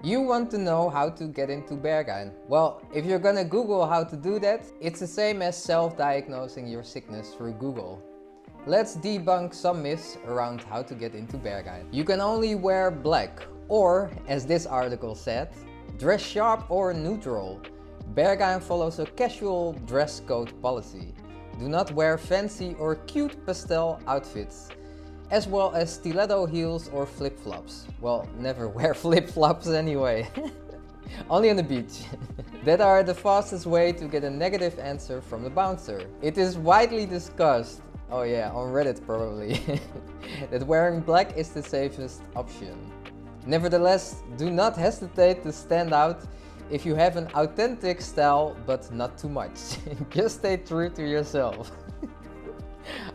You want to know how to get into Berghain? Well, if you're gonna Google how to do that, it's the same as self-diagnosing your sickness through Google. Let's debunk some myths around how to get into Berghain. You can only wear black, or, as this article said, dress sharp or neutral. Berghain follows a casual dress code policy. Do not wear fancy or cute pastel outfits, as well as stiletto heels or flip-flops. Well, never wear flip-flops anyway. Only on the beach. That are the fastest way to get a negative answer from the bouncer. It is widely discussed, oh yeah, on Reddit probably, that wearing black is the safest option. Nevertheless, do not hesitate to stand out if you have an authentic style, but not too much. Just stay true to yourself.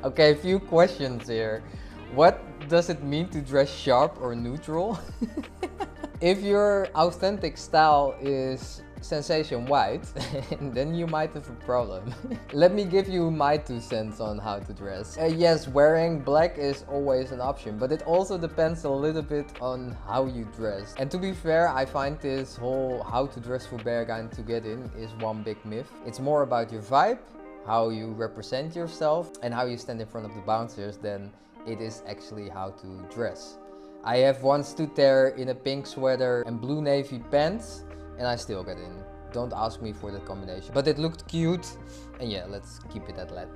Okay, a few questions here. What does it mean to dress sharp or neutral? If your authentic style is sensation white, then you might have a problem. Let me give you my 2 cents on how to dress. Yes, wearing black is always an option, but it also depends a little bit on how you dress. And to be fair, I find this whole how to dress for Berghain to get in is one big myth. It's more about your vibe, how you represent yourself, and how you stand in front of the bouncers than it is actually how to dress. I have once stood there in a pink sweater and blue navy pants, and I still got in. Don't ask me for that combination. But it looked cute, and yeah, let's keep it at that.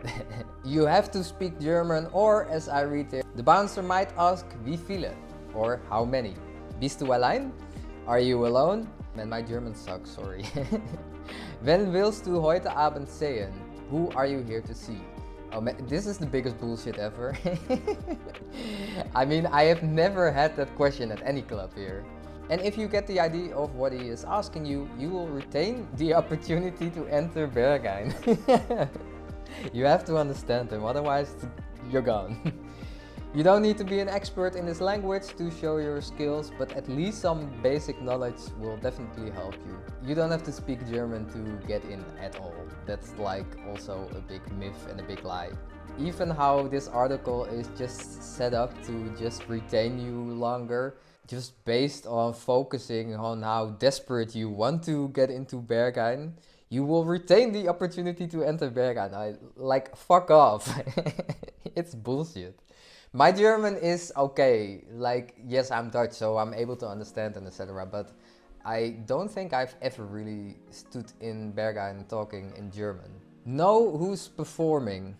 You have to speak German, or as I read here, the bouncer might ask wie viele, or how many. Bist du allein? Are you alone? Man, my German sucks, sorry. Wen willst du heute Abend sehen? Who are you here to see? Oh man, this is the biggest bullshit ever. I mean, I have never had that question at any club here. And if you get the idea of what he is asking you, you will retain the opportunity to enter Berghain. You have to understand him, otherwise you're gone. You don't need to be an expert in this language to show your skills, but at least some basic knowledge will definitely help you. You don't have to speak German to get in at all. That's like also a big myth and a big lie. Even how this article is just set up to just retain you longer, just based on focusing on how desperate you want to get into Berghain, you will retain the opportunity to enter Berghain. Like, fuck off. It's bullshit. My German is okay, like, yes, I'm Dutch, so I'm able to understand and etc. But I don't think I've ever really stood in Berghain talking in German. Know who's performing.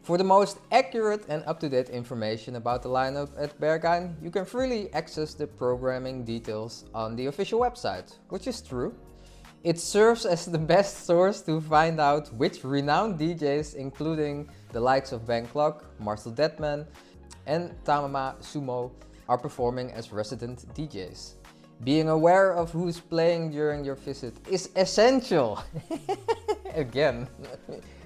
For the most accurate and up-to-date information about the lineup at Berghain, you can freely access the programming details on the official website, which is true. It serves as the best source to find out which renowned DJs, including the likes of Ben Clock, Marcel Detman, and Tamama Sumo, are performing as resident DJs. Being aware of who's playing during your visit is essential. Again,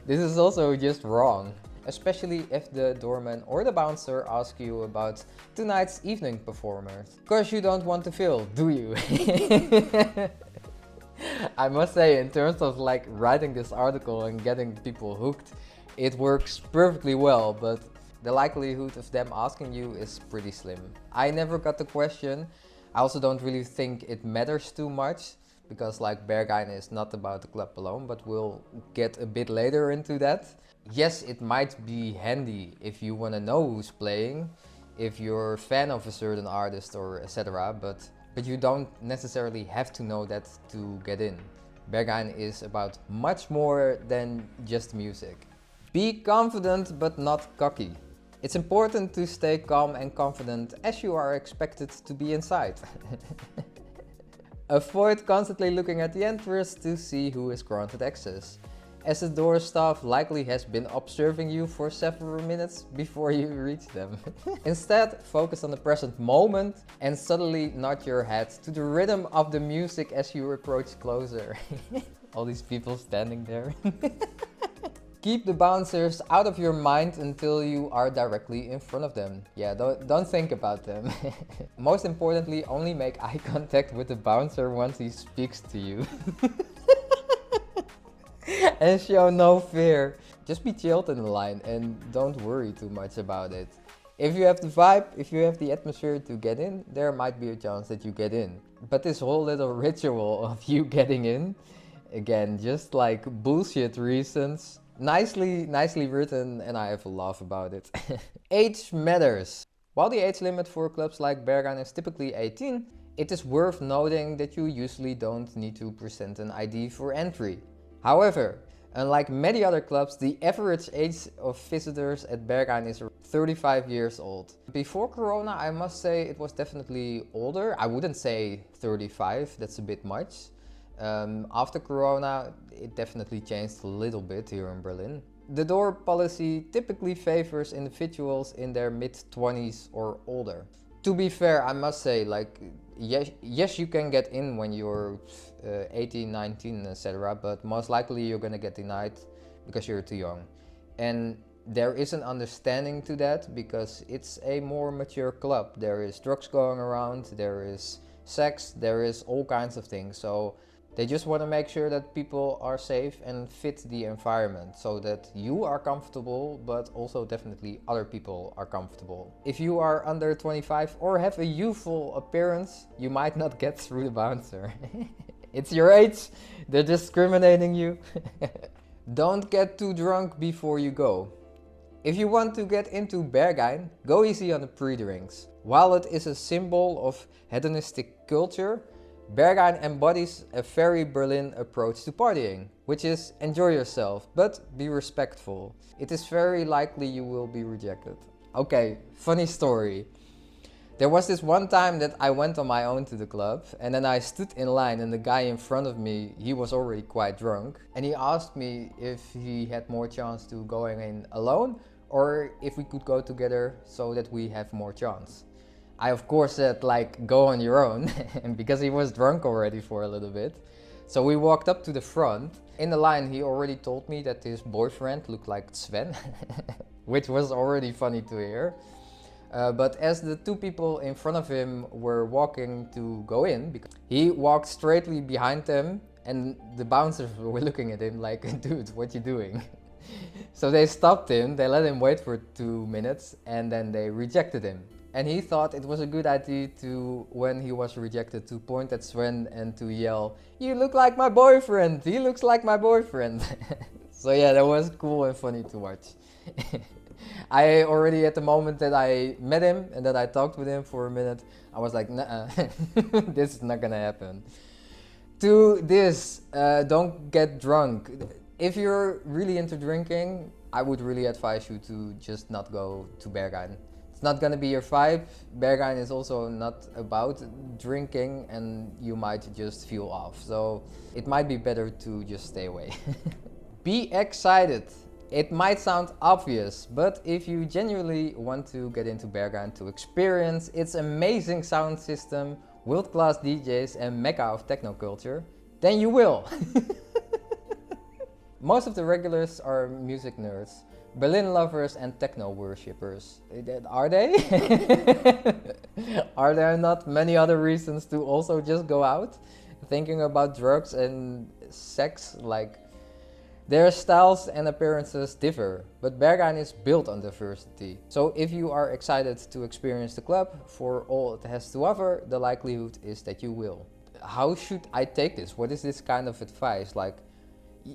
this is also just wrong. Especially if the doorman or the bouncer ask you about tonight's evening performers. Because you don't want to fail, do you? I must say, in terms of like writing this article and getting people hooked, it works perfectly well, but the likelihood of them asking you is pretty slim. I never got the question. I also don't really think it matters too much, because like Berghain is not about the club alone, but we'll get a bit later into that. Yes, it might be handy if you want to know who's playing, if you're a fan of a certain artist or etc. But you don't necessarily have to know that to get in. Berghain is about much more than just music. Be confident but not cocky. It's important to stay calm and confident as you are expected to be inside. Avoid constantly looking at the entrance to see who is granted access, as the door staff likely has been observing you for several minutes before you reach them. Instead, focus on the present moment and subtly nod your head to the rhythm of the music as you approach closer. All these people standing there. Keep the bouncers out of your mind until you are directly in front of them. Yeah, don't think about them. Most importantly, only make eye contact with the bouncer once he speaks to you. And show no fear. Just be chilled in the line and don't worry too much about it. If you have the vibe, if you have the atmosphere to get in, there might be a chance that you get in. But this whole little ritual of you getting in, again, just like bullshit reasons, nicely written, and I have a laugh about it. Age matters. While the age limit for clubs like Berghain is typically 18, it is worth noting that you usually don't need to present an ID for entry. However, unlike many other clubs, the average age of visitors at Berghain is 35 years old. Before Corona, I must say it was definitely older. I wouldn't say 35, that's a bit much. After Corona, it definitely changed a little bit here in Berlin. The door policy typically favors individuals in their mid-20s or older. To be fair, I must say, like, yes, you can get in when you're 18, 19, etc. But most likely you're gonna get denied because you're too young. And there is an understanding to that because it's a more mature club. There is drugs going around, there is sex, there is all kinds of things. So they just want to make sure that people are safe and fit the environment so that you are comfortable, but also definitely other people are comfortable. If you are under 25 or have a youthful appearance, you might not get through the bouncer. It's your age, they're discriminating you. Don't get too drunk before you go. If you want to get into Berghain, go easy on the pre-drinks. While it is a symbol of hedonistic culture, Berghain embodies a very Berlin approach to partying, which is enjoy yourself, but be respectful. It is very likely you will be rejected. Okay, funny story. There was this one time that I went on my own to the club and then I stood in line and the guy in front of me, he was already quite drunk. And he asked me if he had more chance to going in alone or if we could go together so that we have more chance. I of course said like go on your own and because he was drunk already for a little bit. So we walked up to the front. In the line he already told me that his boyfriend looked like Sven, which was already funny to hear. But as the two people in front of him were walking to go in, because he walked straightly behind them and the bouncers were looking at him like, dude, what you doing? So they stopped him, they let him wait for 2 minutes and then they rejected him. And he thought it was a good idea to, when he was rejected, to point at Sven and to yell, "You look like my boyfriend, he looks like my boyfriend." So yeah, that was cool and funny to watch. I already, at the moment that I met him and that I talked with him for a minute, I was like, nah, this is not gonna happen. To this, don't get drunk. If you're really into drinking, I would really advise you to just not go to Berghain. It's not gonna be your vibe. Berghain is also not about drinking and you might just feel off. So it might be better to just stay away. Be excited. It might sound obvious, but if you genuinely want to get into Berghain to experience its amazing sound system, world-class DJs and mecca of techno culture, then you will. Most of the regulars are music nerds, Berlin lovers and techno worshippers. Are they? Are there not many other reasons to also just go out? Thinking about drugs and sex, like, their styles and appearances differ, but Berghain is built on diversity. So if you are excited to experience the club for all it has to offer, the likelihood is that you will. How should I take this? What is this kind of advice? Like,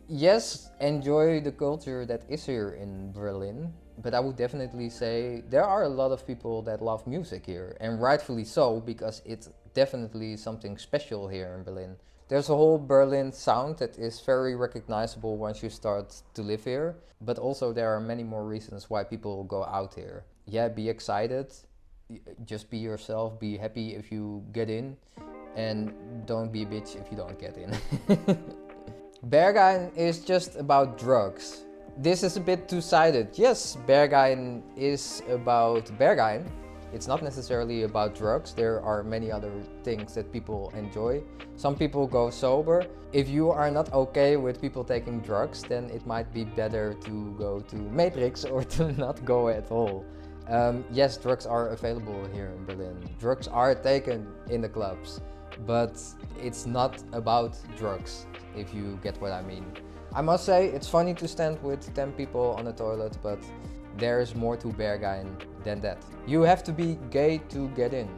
yes, enjoy the culture that is here in Berlin, but I would definitely say there are a lot of people that love music here, and rightfully so, because it's definitely something special here in Berlin. There's a whole Berlin sound that is very recognizable once you start to live here, but also there are many more reasons why people go out here. Yeah, be excited, just be yourself, be happy if you get in, and don't be a bitch if you don't get in. Berghain is just about drugs. This is a bit two-sided. Yes, Berghain is about Berghain. It's not necessarily about drugs. There are many other things that people enjoy. Some people go sober. If you are not okay with people taking drugs, then it might be better to go to Matrix or to not go at all. Yes, drugs are available here in Berlin. Drugs are taken in the clubs, but it's not about drugs, if you get what I mean. I must say, it's funny to stand with 10 people on a toilet, but there's more to Berghain than that. You have to be gay to get in.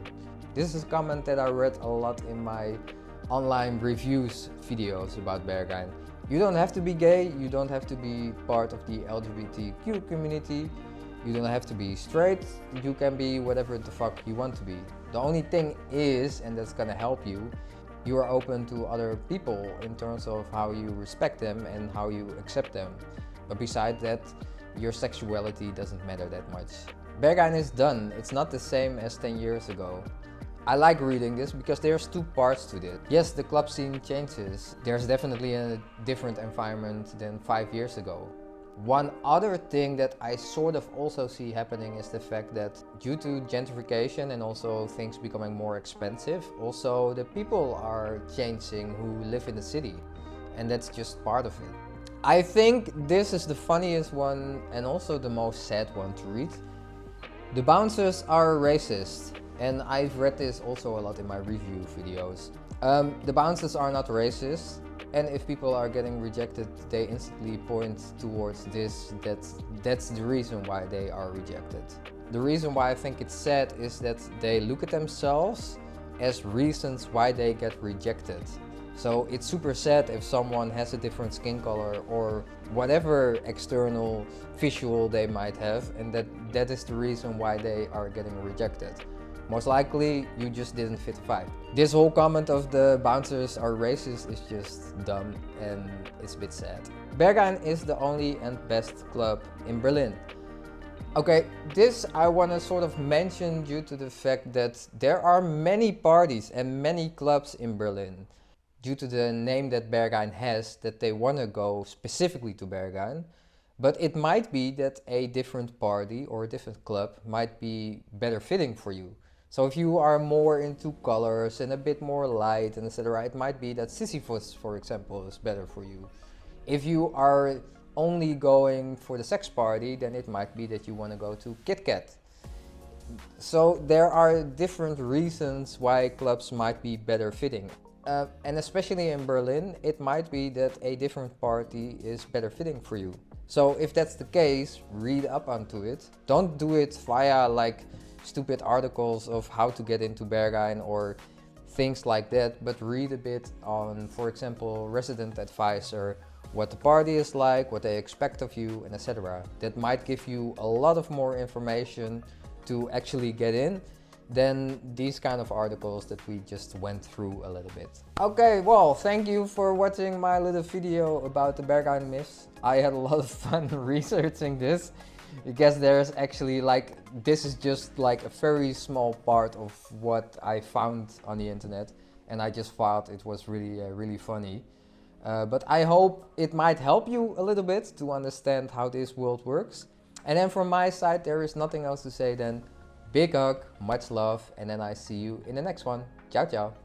This is a comment that I read a lot in my online reviews videos about Berghain. You don't have to be gay, you don't have to be part of the LGBTQ community, you don't have to be straight, you can be whatever the fuck you want to be. The only thing is, and that's gonna help you, you are open to other people in terms of how you respect them and how you accept them. But besides that, your sexuality doesn't matter that much. Berghain is done. It's not the same as 10 years ago. I like reading this because there's two parts to this. Yes, the club scene changes. There's definitely a different environment than 5 years ago. One other thing that I sort of also see happening is the fact that due to gentrification and also things becoming more expensive, also the people are changing who live in the city, and that's just part of it. I think this is the funniest one and also the most sad one to read. The bouncers are racist, and I've read this also a lot in my review videos. The bouncers are not racist, and if people are getting rejected, they instantly point towards this, that's the reason why they are rejected. The reason why I think it's sad is that they look at themselves as reasons why they get rejected. So it's super sad if someone has a different skin color or whatever external visual they might have, and that is the reason why they are getting rejected. Most likely, you just didn't fit the vibe. This whole comment of the bouncers are racist is just dumb and it's a bit sad. Berghain is the only and best club in Berlin. Okay, this I want to sort of mention due to the fact that there are many parties and many clubs in Berlin. Due to the name that Berghain has, that they want to go specifically to Berghain. But it might be that a different party or a different club might be better fitting for you. So if you are more into colors and a bit more light and etc., it might be that Sisyphus, for example, is better for you. If you are only going for the sex party, then it might be that you want to go to Kit Kat. So there are different reasons why clubs might be better fitting. And especially in Berlin, it might be that a different party is better fitting for you. So if that's the case, read up onto it. Don't do it via like stupid articles of how to get into Berghain or things like that, but read a bit on, for example, Resident Advisor, what the party is like, what they expect of you, and etc. That might give you a lot of more information to actually get in than these kind of articles that we just went through a little bit. Okay, well, thank you for watching my little video about the Berghain myths. I had a lot of fun researching this because there's actually like, this is just like a very small part of what I found on the internet, and I just thought it was really funny. But I hope it might help you a little bit to understand how this world works. And then from my side, there is nothing else to say than big hug, much love, and then I see you in the next one. Ciao, ciao.